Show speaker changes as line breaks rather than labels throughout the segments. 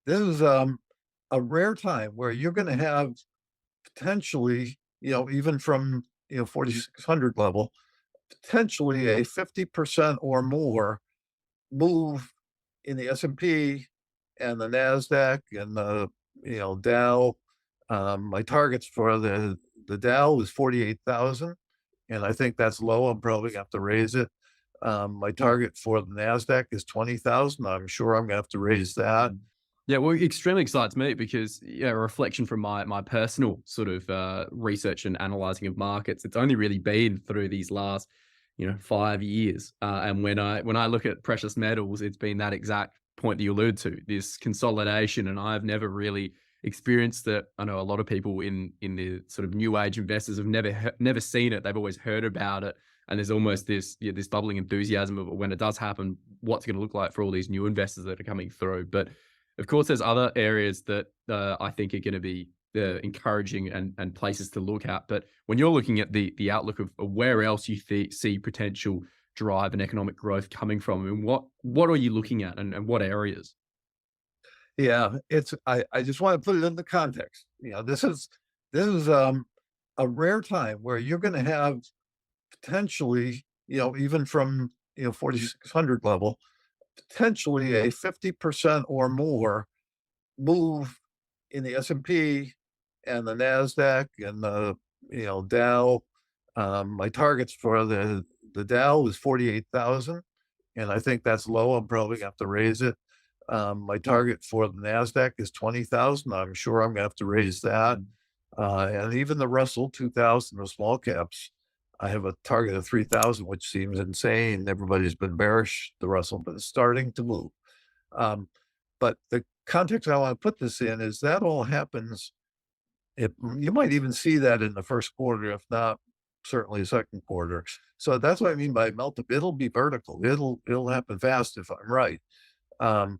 This is a rare time where you're going to have potentially, even from 4,600 level, potentially a 50% or more move in the S&P and the Nasdaq and the Dow. My targets for the Dow is 48,000, and I think that's low. I'm probably gonna have to raise it. My target for the Nasdaq is 20,000. I'm sure I'm gonna have to raise that.
Yeah, well, it extremely excites me because a reflection from my personal sort of research and analyzing of markets. It's only really been through these last 5 years, and when I look at precious metals, it's been that exact point that you allude to, this consolidation, and I've never really experienced it. I know a lot of people in the sort of new age investors have never seen it. They've always heard about it, and there's almost this bubbling enthusiasm of when it does happen, what's going to look like for all these new investors that are coming through, but. Of course, there's other areas that I think are going to be encouraging and places to look at. But when you're looking at the outlook of where else you see potential drive and economic growth coming from, and what are you looking at, and what areas?
Yeah, I just want to put it in the context. This is a rare time where you're going to have potentially, even from 4,600 level, potentially a 50% or more move in the S&P and the Nasdaq and the Dow. My targets for the Dow is 48,000, and I think that's low. I'm probably gonna have to raise it. My target for the Nasdaq is 20,000. I'm sure I'm gonna have to raise that. And even the Russell 2000, the small caps, I have a target of 3,000, which seems insane. Everybody's been bearish the Russell, but it's starting to move. Um, but the context I want to put this in is that all happens. If you might even see that in the first quarter, if not certainly second quarter. So that's what I mean by melt. It'll be vertical. It'll happen fast if I'm right. Um,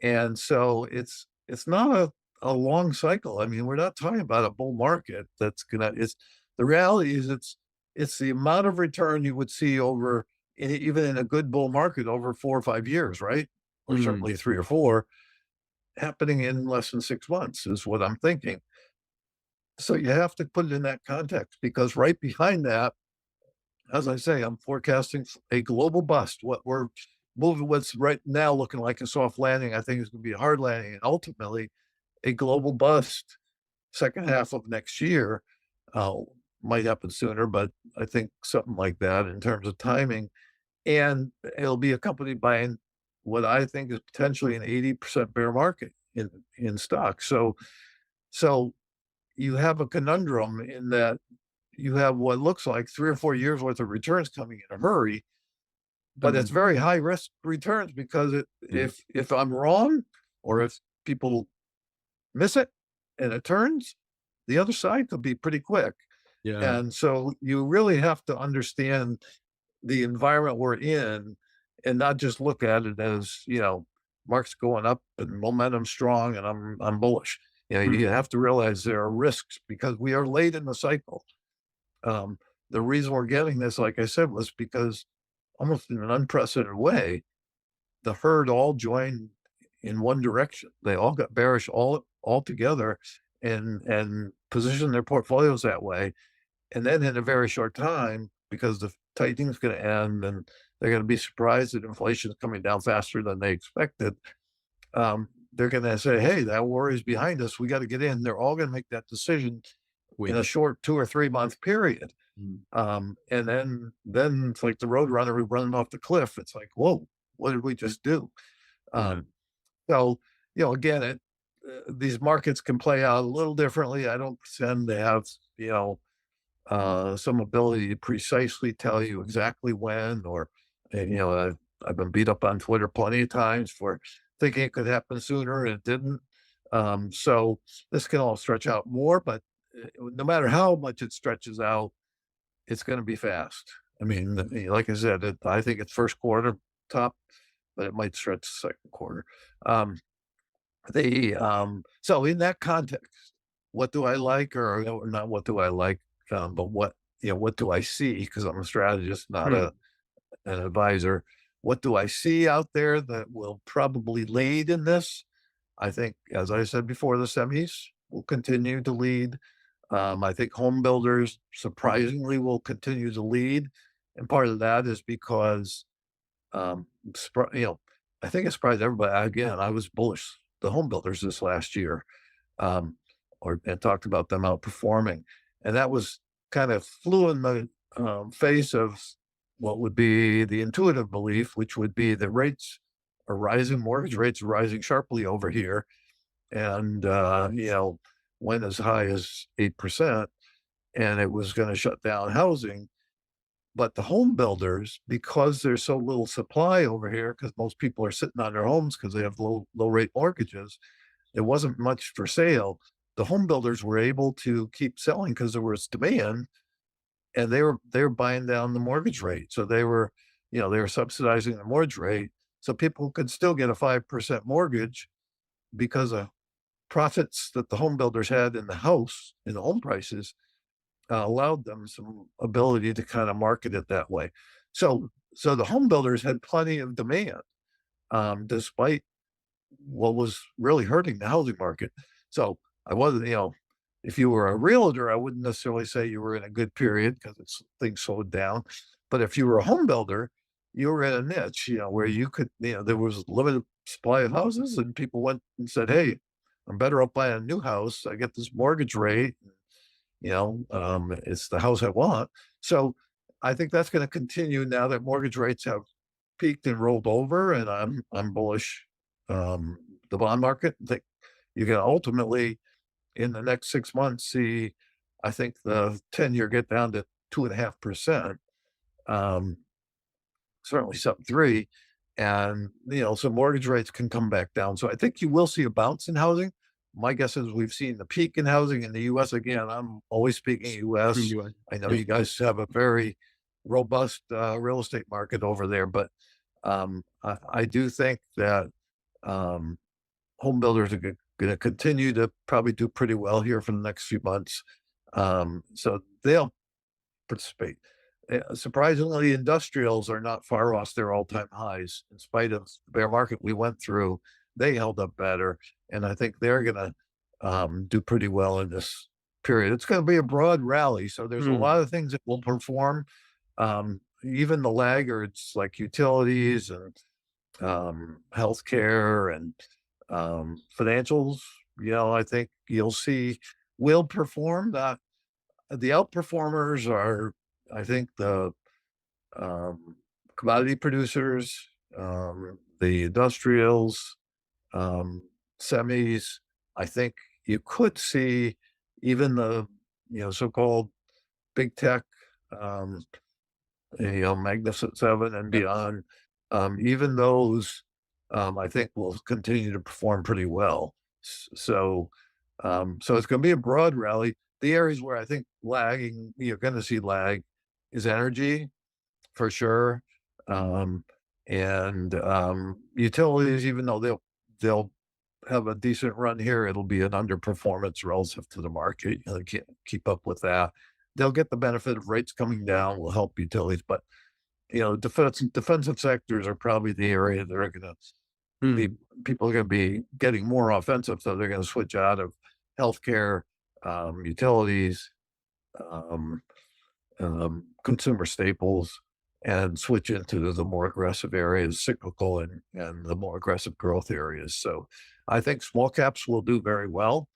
and so it's not a long cycle. I mean, we're not talking about a bull market that's gonna. It's the reality is it's the amount of return you would see over even in a good bull market over 4 or 5 years, right? Or
Mm,
certainly 3 or 4 happening in less than 6 months is what I'm thinking. So you have to put it in that context because right behind that, as I say, I'm forecasting a global bust. What we're moving, what's right now looking like a soft landing, I think is going to be a hard landing, and ultimately a global bust. Second half of next year uh, might happen sooner, but I think something like that in terms of timing, and it'll be accompanied by what I think is potentially an 80% bear market in stocks. So you have a conundrum in that you have what looks like 3 or 4 years worth of returns coming in a hurry, but it's
mm,
very high risk returns because
mm.
if I'm wrong or if people miss it and it turns, the other side could be pretty quick.
Yeah.
And so you really have to understand the environment we're in and not just look at it as, market's going up and momentum strong and I'm bullish. You
Mm,
have to realize there are risks because we are late in the cycle. Um, the reason we're getting this, like I said, was because almost in an unprecedented way, the herd all joined in one direction. They all got bearish all together and positioned their portfolios that way. And then in a very short time, because the tightening is going to end and they're going to be surprised that inflation is coming down faster than they expected, they're going to say, "Hey, that war is behind us. We got to get in." They're all going to make that decision in a
with
short 2 or 3 month period.
mm,
And then it's like the road runner running off the cliff. It's like, whoa, what did we just do?
yeah.
Um, so, again, these markets can play out a little differently. I don't pretend to have, some ability to precisely tell you exactly when, or, I've been beat up on Twitter plenty of times for thinking it could happen sooner and it didn't. So this can all stretch out more, but no matter how much it stretches out, it's gonna be fast. I mean, like I said, I think it's first quarter top, but it might stretch to second quarter. Um, so in that context, what do I like or not what do I like, but what do I see? Because I'm a strategist, not
Mm,
an advisor. What do I see out there that will probably lead in this? I think, as I said before, the semis will continue to lead. I think home builders surprisingly will continue to lead. And part of that is because, um, you know, I think it surprised everybody. Again, I was bullish the home builders this last year, um, and talked about them outperforming. And that was kind of flew in the face of what would be the intuitive belief, which would be that rates are rising, mortgage rates are rising sharply over here, and went as high as 8%, and it was going to shut down housing. But the home builders, because there's so little supply over here, because most people are sitting on their homes because they have low rate mortgages, there wasn't much for sale. The home builders were able to keep selling because there was demand, and they were buying down the mortgage rate. So they were subsidizing the mortgage rate, so people could still get a 5% mortgage because of profits that the home builders had in the house, in the home prices, allowed them some ability to kind of market it that way. So the home builders had plenty of demand, despite what was really hurting the housing market. So I wasn't, if you were a realtor, I wouldn't necessarily say you were in a good period because it's things slowed down. But if you were a home builder, you were in a niche, where you could, there was limited supply of houses, and people went and said, "Hey, I'm better off buying a new house. I get this mortgage rate. It's the house I want." So I think that's going to continue now that mortgage rates have peaked and rolled over, and I'm bullish the bond market. I think you can ultimately in the next 6 months see, I think the 10-year get down to 2.5%, um, certainly sub three, and so mortgage rates can come back down. So I think you will see a bounce in housing. My guess is we've seen the peak in housing in the U.S. Again, I'm always speaking U.S.
Anyway,
I know
yep.
you guys have a very robust real estate market over there, but I do think that um, home builders are going to continue to probably do pretty well here for the next few months. So they'll participate. Surprisingly, industrials are not far off their all-time highs. In spite of the bear market we went through, they held up better, and I think they're gonna do pretty well in this period. It's gonna be a broad rally, so there's a
Mm.
lot of things that will perform. Even the laggards like utilities and healthcare and financials, I think you'll see will perform. The outperformers are, I think, the um, commodity producers, the industrials, um, semis. I think you could see even the so-called big tech, um, Magnificent Seven and
Yep.
beyond. Even those, I think, will continue to perform pretty well. So it's going to be a broad rally. The areas where I think you're going to see lag, is energy for sure, and utilities. Even though they'll have a decent run here, it'll be an underperformance relative to the market. They can't keep up with that. They'll get the benefit of rates coming down, will help utilities, but defensive sectors are probably the area that are going to be
Mm.
people are going to be getting more offensive, so they're going to switch out of healthcare, utilities, um, consumer staples, and switch into the more aggressive areas, cyclical and the more aggressive growth areas. So I think small caps will do very well.